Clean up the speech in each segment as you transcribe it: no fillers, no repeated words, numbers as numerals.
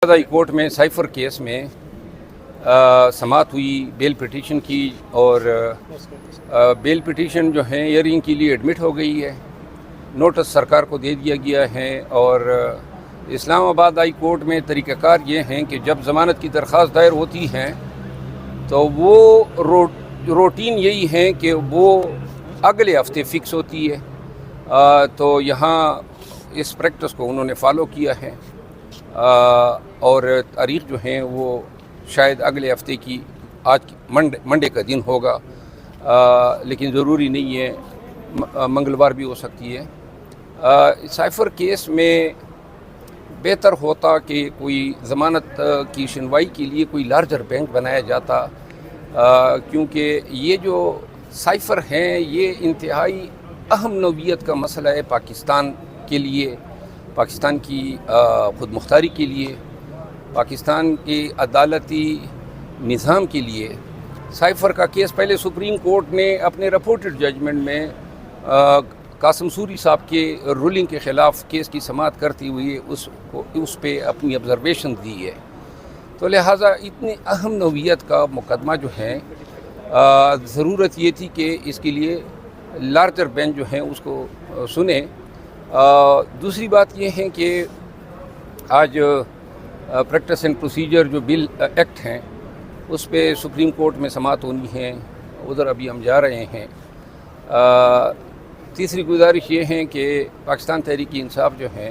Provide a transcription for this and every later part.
High court में cipher case में समाअत हुई बेल पिटीशन की और बेल पिटीशन जो है हियरिंग के लिए एडमिट हो गई है। नोटिस सरकार को दे दिया गया है और इस्लामाबाद हाई कोर्ट में तरीक़ाकार ये हैं कि जब ज़मानत की दरख्वास्त दायर होती हैं तो वो रूटीन यही है कि वो अगले हफ्ते फ़िक्स होती है। तो यहाँ इस प्रैक्टिस को उन्होंने फ़ॉलो किया है और तारीख़ जो है वो शायद अगले हफ्ते की आज मंडे का दिन होगा, लेकिन ज़रूरी नहीं है, मंगलवार भी हो सकती है। साइफर केस में बेहतर होता कि कोई ज़मानत की सुनवाई के लिए कोई लार्जर बैंक बनाया जाता, क्योंकि ये जो साइफर हैं ये इंतहाई अहम नौइयत का मसला है पाकिस्तान के लिए, पाकिस्तान की ख़ुद मुख्तारी के लिए, पाकिस्तान के अदालती निज़ाम के लिए। साइफर का केस पहले सुप्रीम कोर्ट ने अपने रिपोर्टेड जजमेंट में कासिम सूरी साहब के रूलिंग के ख़िलाफ़ केस की समाअत करते हुए उस पे अपनी ऑब्ज़र्वेशन दी है। तो लिहाजा इतनी अहम नौइयत का मुकदमा जो है ज़रूरत ये थी कि इसके लिए लार्जर बेंच जो है उसको सुने। दूसरी बात ये है कि आज प्रैक्टिस एंड प्रोसीजर जो बिल एक्ट हैं उस पे सुप्रीम कोर्ट में समाअत होनी है, उधर अभी हम जा रहे हैं। तीसरी गुजारिश ये है कि पाकिस्तान तहरीक इंसाफ जो है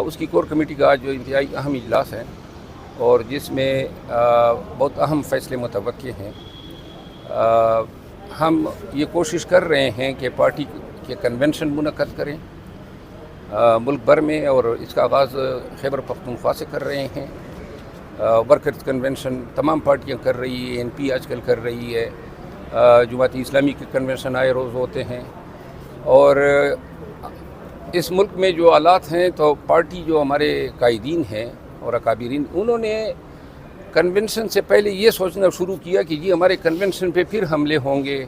उसकी कोर कमेटी का आज जो इंतहाई अहम इजलास है और जिसमें बहुत अहम फ़ैसले मुतवक्के हैं। हम ये कोशिश कर रहे हैं कि पार्टी के कन्वेंशन मुनक़्क़द करें मुल्क भर में, और इसका आगाज़ खैबर पख्तूनख्वा से कर रहे हैं। वर्कर्स कन्वेंशन तमाम पार्टियां कर रही है, NP आजकल कर रही है, जमात इस्लामी के कन्वेंशन आए रोज़ होते हैं। और इस मुल्क में जो हालात हैं तो पार्टी जो हमारे कायदीन हैं और अकाबिरीन, उन्होंने कन्वेंशन से पहले ये सोचना शुरू किया कि जी हमारे कन्वेंशन पे फिर हमले होंगे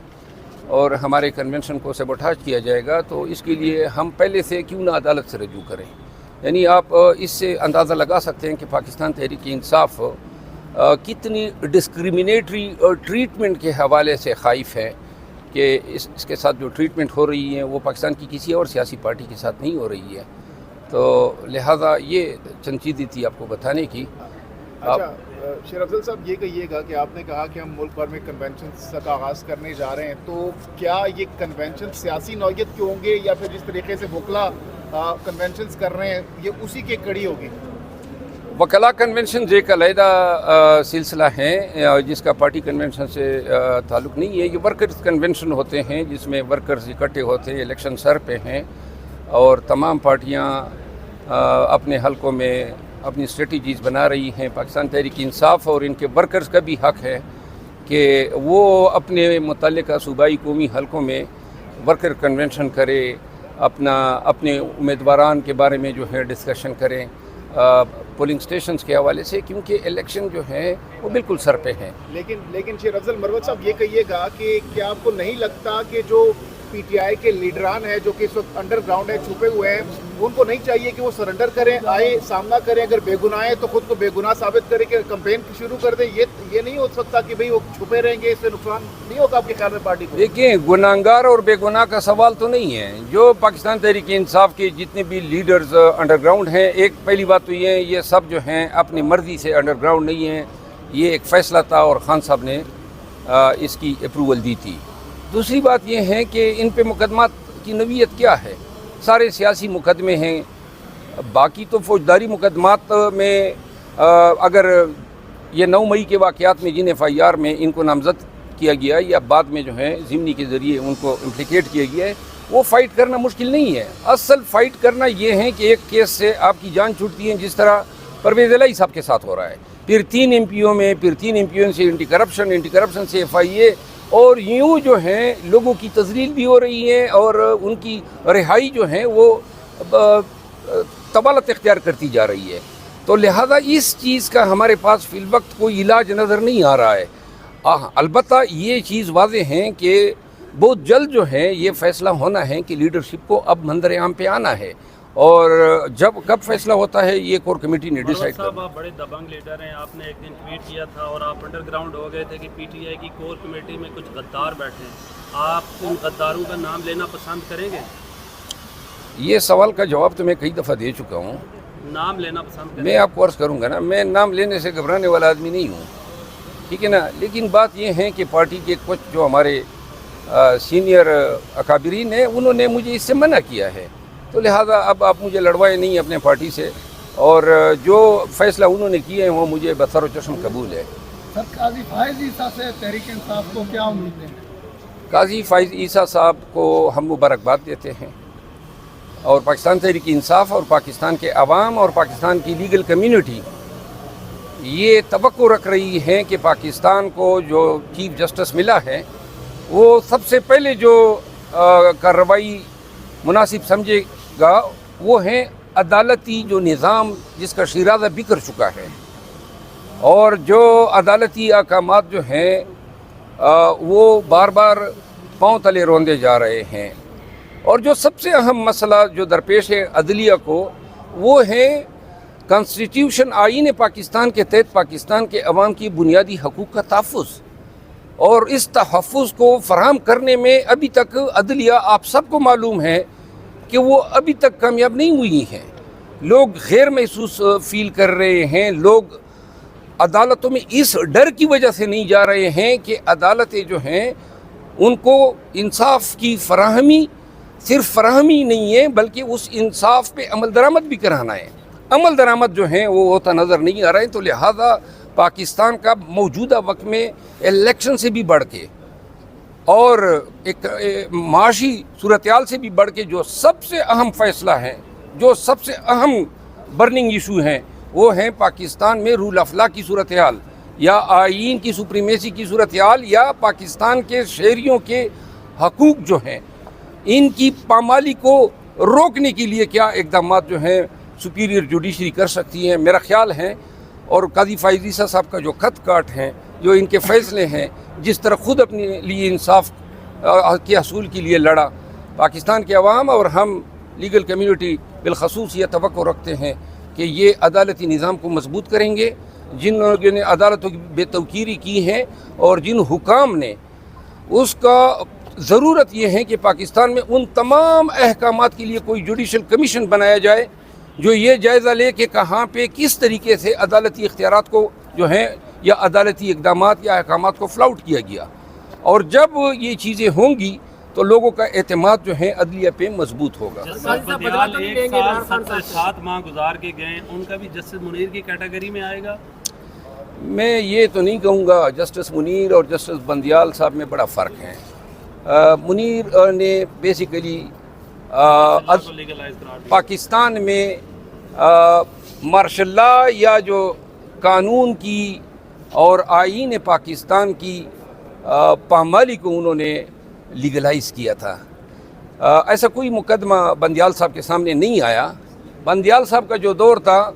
और हमारे कन्वेंशन को सबोटाज किया जाएगा, तो इसके लिए हम पहले से क्यों ना अदालत से रजू करें। यानी आप इससे अंदाज़ा लगा सकते हैं कि पाकिस्तान तहरीक इंसाफ कितनी डिस्क्रिमिनेटरी ट्रीटमेंट के हवाले से ख़ाइफ है कि इसके साथ जो ट्रीटमेंट हो रही है वो पाकिस्तान की किसी और सियासी पार्टी के साथ नहीं हो रही है। तो लिहाजा ये चंद चीज़ें थी आपको बताने की। अच्छा शेर अफजल साहब, ये कहिएगा कि आपने कहा कि हम मुल्क भर में कन्वेंशन का आगाज़ करने जा रहे हैं, तो क्या ये कन्वेंशन सियासी नौइयत के होंगे या फिर जिस तरीके से वकला कन्वेंशन कर रहे हैं ये उसी की कड़ी होगी? वकला कन्वेंशन एक अलहदा सिलसिला है जिसका पार्टी कन्वेंशन से ताल्लुक़ नहीं है। ये वर्कर्स कन्वेंशन होते हैं जिसमें वर्कर्स इकट्ठे होते हैं, इलेक्शन सर पे हैं और तमाम पार्टियां अपने हलकों में अपनी स्ट्रेटजीज़ बना रही हैं। पाकिस्तान तहरीक इंसाफ और इनके वर्कर्स का भी हक़ है कि वो अपने मुतल्लिका सूबाई कौमी हलकों में वर्कर कन्वेंशन करे, अपने उम्मीदवारान के बारे में जो है डिस्कशन करें पोलिंग स्टेशंस के हवाले से, क्योंकि इलेक्शन जो है वो बिल्कुल सर पे हैं। लेकिन शेर अफजल मरवत साहब, ये कहिएगा कि क्या आपको नहीं लगता कि जो PTI के लीडरान हैं जो कि इस वक्त अंडरग्राउंड है, छुपे हुए हैं, उनको नहीं चाहिए कि वो सरेंडर करें, आए सामना करें, अगर बेगुनाह है तो खुद को बेगुनाह साबित करें कि कैंपेन शुरू कर दें? ये नहीं हो सकता कि भाई वो छुपे रहेंगे, इससे नुकसान नहीं होगा आपके ख्याल में पार्टी को? देखिए, गुनाहगार और बेगुनाह का सवाल तो नहीं है। जो पाकिस्तान तहरीक इंसाफ के जितने भी लीडर्स अंडरग्राउंड हैं, एक पहली बात तो ये सब जो हैं अपनी मर्जी से अंडरग्राउंड नहीं हैं, ये एक फ़ैसला था और खान साहब ने इसकी अप्रूवल दी थी। दूसरी बात यह है कि इन पे मुकदमात की नवीयत क्या है। सारे सियासी मुकदमे हैं, बाकी तो फौजदारी मुकदमात में अगर ये 9 मई के वाक़यात में जिन FIR में इनको नामज़द किया गया या बाद में जो है ज़िमनी के ज़रिए उनको इम्प्लिकेट किया गया है, वो फ़ाइट करना मुश्किल नहीं है। असल फ़ाइट करना ये है कि एक केस से आपकी जान छूटती है, जिस तरह परवेज़ इलाही साहब के साथ हो रहा है, फिर 3 MPO से एंटी करप्शन से FIA, और यूँ जो हैं लोगों की तज़लील भी हो रही है और उनकी रिहाई जो है वो तबालत इख्तियार करती जा रही है। तो लिहाजा इस चीज़ का हमारे पास फ़िल वक्त कोई इलाज नज़र नहीं आ रहा है। अलबत्ता ये चीज़ वाज़ेह है कि बहुत जल्द जो है ये फ़ैसला होना है कि लीडरशिप को अब मंजर आम पे आना है اور جب کب فیصلہ ہوتا ہے یہ کور کمیٹی نے مروت ڈیسائیڈ صاحب کرنا. آپ بڑے دبنگ لیڈر ہیں. آپ نے ایک دن ٹویٹ کیا تھا اور آپ انڈر گراؤنڈ ہو گئے تھے کہ پی ٹی آئی کی کور کمیٹی میں کچھ غدار بیٹھے ہیں. آپ ان غداروں کا نام لینا پسند کریں گے؟ یہ سوال کا جواب تو میں کئی دفعہ دے چکا ہوں. نام لینا پسند کریں میں آپ کو عرض کروں گا نا، میں نام لینے سے گھبرانے والا آدمی نہیں ہوں، ٹھیک ہے نا. لیکن بات یہ ہے کہ پارٹی کے کچھ جو ہمارے سینئر اکابرین ہیں انہوں نے مجھے اس سے منع کیا ہے، تو لہٰذا اب آپ مجھے لڑوائے نہیں اپنے پارٹی سے، اور جو فیصلہ انہوں نے کیے ہیں وہ مجھے بسر و چشم قبول ہے. سر قاضی فائز عیسیٰ سے تحریک انصاف کو کیا امید ہے؟ قاضی فائز عیسیٰ صاحب کو ہم مبارکباد دیتے ہیں، اور پاکستان تحریک انصاف اور پاکستان کے عوام اور پاکستان کی لیگل کمیونٹی یہ توقع رکھ رہی ہے کہ پاکستان کو جو چیف جسٹس ملا ہے وہ سب سے پہلے جو کارروائی مناسب سمجھے گا وہ ہیں عدالتی جو نظام جس کا شیرازہ بکھر چکا ہے، اور جو عدالتی احکامات جو ہیں وہ بار بار پاؤں تلے روندے جا رہے ہیں. اور جو سب سے اہم مسئلہ جو درپیش ہے عدلیہ کو وہ ہے کانسٹیٹیوشن آئین پاکستان کے تحت پاکستان کے عوام کی بنیادی حقوق کا تحفظ، اور اس تحفظ کو فراہم کرنے میں ابھی تک عدلیہ آپ سب کو معلوم ہے کہ وہ ابھی تک کامیاب نہیں ہوئی ہیں. لوگ غیر محسوس فیل کر رہے ہیں، لوگ عدالتوں میں اس ڈر کی وجہ سے نہیں جا رہے ہیں کہ عدالتیں جو ہیں ان کو انصاف کی فراہمی صرف فراہمی نہیں ہے بلکہ اس انصاف پہ عمل درآمد بھی کرانا ہے. عمل درآمد جو ہیں وہ ہوتا نظر نہیں آ رہا ہے. تو لہٰذا پاکستان کا موجودہ وقت میں الیکشن سے بھی بڑھ کے اور ایک معاشی صورتحال سے بھی بڑھ کے جو سب سے اہم فیصلہ ہے، جو سب سے اہم برننگ ایشو ہیں، وہ ہیں پاکستان میں رول آف لا کی صورتحال، یا آئین کی سپریمیسی کی صورتحال، یا پاکستان کے شہریوں کے حقوق جو ہیں ان کی پامالی کو روکنے کے لیے کیا اقدامات جو ہیں سپیریئر جوڈیشری کر سکتی ہے. میرا خیال ہے، اور قاضی فائز عیسیٰ صاحب کا جو خط کاٹ ہیں، جو ان کے فیصلے ہیں، جس طرح خود اپنے لیے انصاف کے حصول کے لیے لڑا، پاکستان کے عوام اور ہم لیگل کمیونٹی بالخصوص یہ توقع رکھتے ہیں کہ یہ عدالتی نظام کو مضبوط کریں گے. جن لوگوں نے عدالتوں کی بے توقیری کی ہے اور جن حکام نے اس کا ضرورت یہ ہے کہ پاکستان میں ان تمام احکامات کے لیے کوئی جوڈیشل کمیشن بنایا جائے جو یہ جائزہ لے کہ کہاں پہ کس طریقے سے عدالتی اختیارات کو جو ہیں یا عدالتی اقدامات یا احکامات کو فلاؤٹ کیا گیا. اور جب یہ چیزیں ہوں گی تو لوگوں کا اعتماد جو ہے عدلیہ پہ مضبوط ہوگا. جسٹس بدیال 1 سال 7 ماہ گزار کے گئے، ان کا بھی جسٹس منیر کی کیٹیگری میں آئے گا؟ میں یہ تو نہیں کہوں گا. جسٹس منیر اور جسٹس بندیال صاحب میں بڑا فرق ہے. منیر نے بیسیکلی پاکستان میں مارشل لا یا جو قانون کی اور آئین پاکستان کی پامالی کو انہوں نے لیگلائز کیا تھا. ایسا کوئی مقدمہ بندیال صاحب کے سامنے نہیں آیا. بندیال صاحب کا جو دور تھا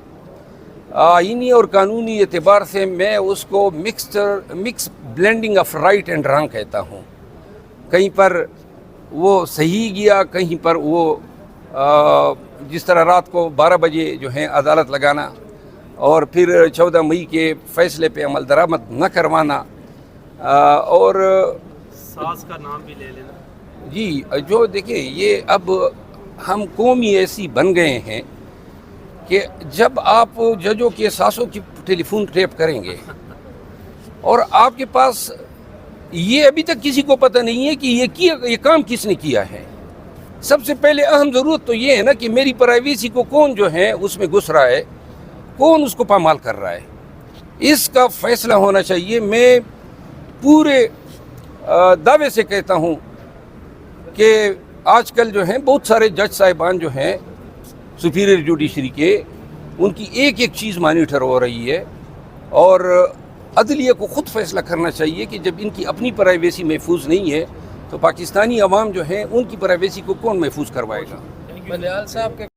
آئینی اور قانونی اعتبار سے میں اس کو mix blending of right and wrong کہتا ہوں. کہیں پر وہ صحیح گیا، کہیں پر وہ جس طرح رات کو 12 بجے جو ہیں عدالت لگانا اور پھر 14 مئی کے فیصلے پہ عمل درآمد نہ کروانا، اور ساز کا نام بھی لے لینا. جی جو دیکھیں یہ اب ہم قومی ایسی بن گئے ہیں کہ جب آپ ججوں کے ساسوں کی ٹیلی فون ٹیپ کریں گے اور آپ کے پاس یہ ابھی تک کسی کو پتہ نہیں ہے کہ یہ کام کس نے کیا ہے. سب سے پہلے اہم ضرورت تو یہ ہے نا کہ میری پرائیویسی کو کون جو ہے اس میں گھس رہا ہے، کون اس کو پامال کر رہا ہے، اس کا فیصلہ ہونا چاہیے. میں پورے دعوے سے کہتا ہوں کہ آج کل جو ہیں بہت سارے جج صاحبان جو ہیں سپیریئر جوڈیشری کے، ان کی ایک ایک چیز مانیٹر ہو رہی ہے، اور عدلیہ کو خود فیصلہ کرنا چاہیے کہ جب ان کی اپنی پرائیویسی محفوظ نہیں ہے تو پاکستانی عوام جو ہیں ان کی پرائیویسی کو کون محفوظ کروائے گا. بندیال صاحب کے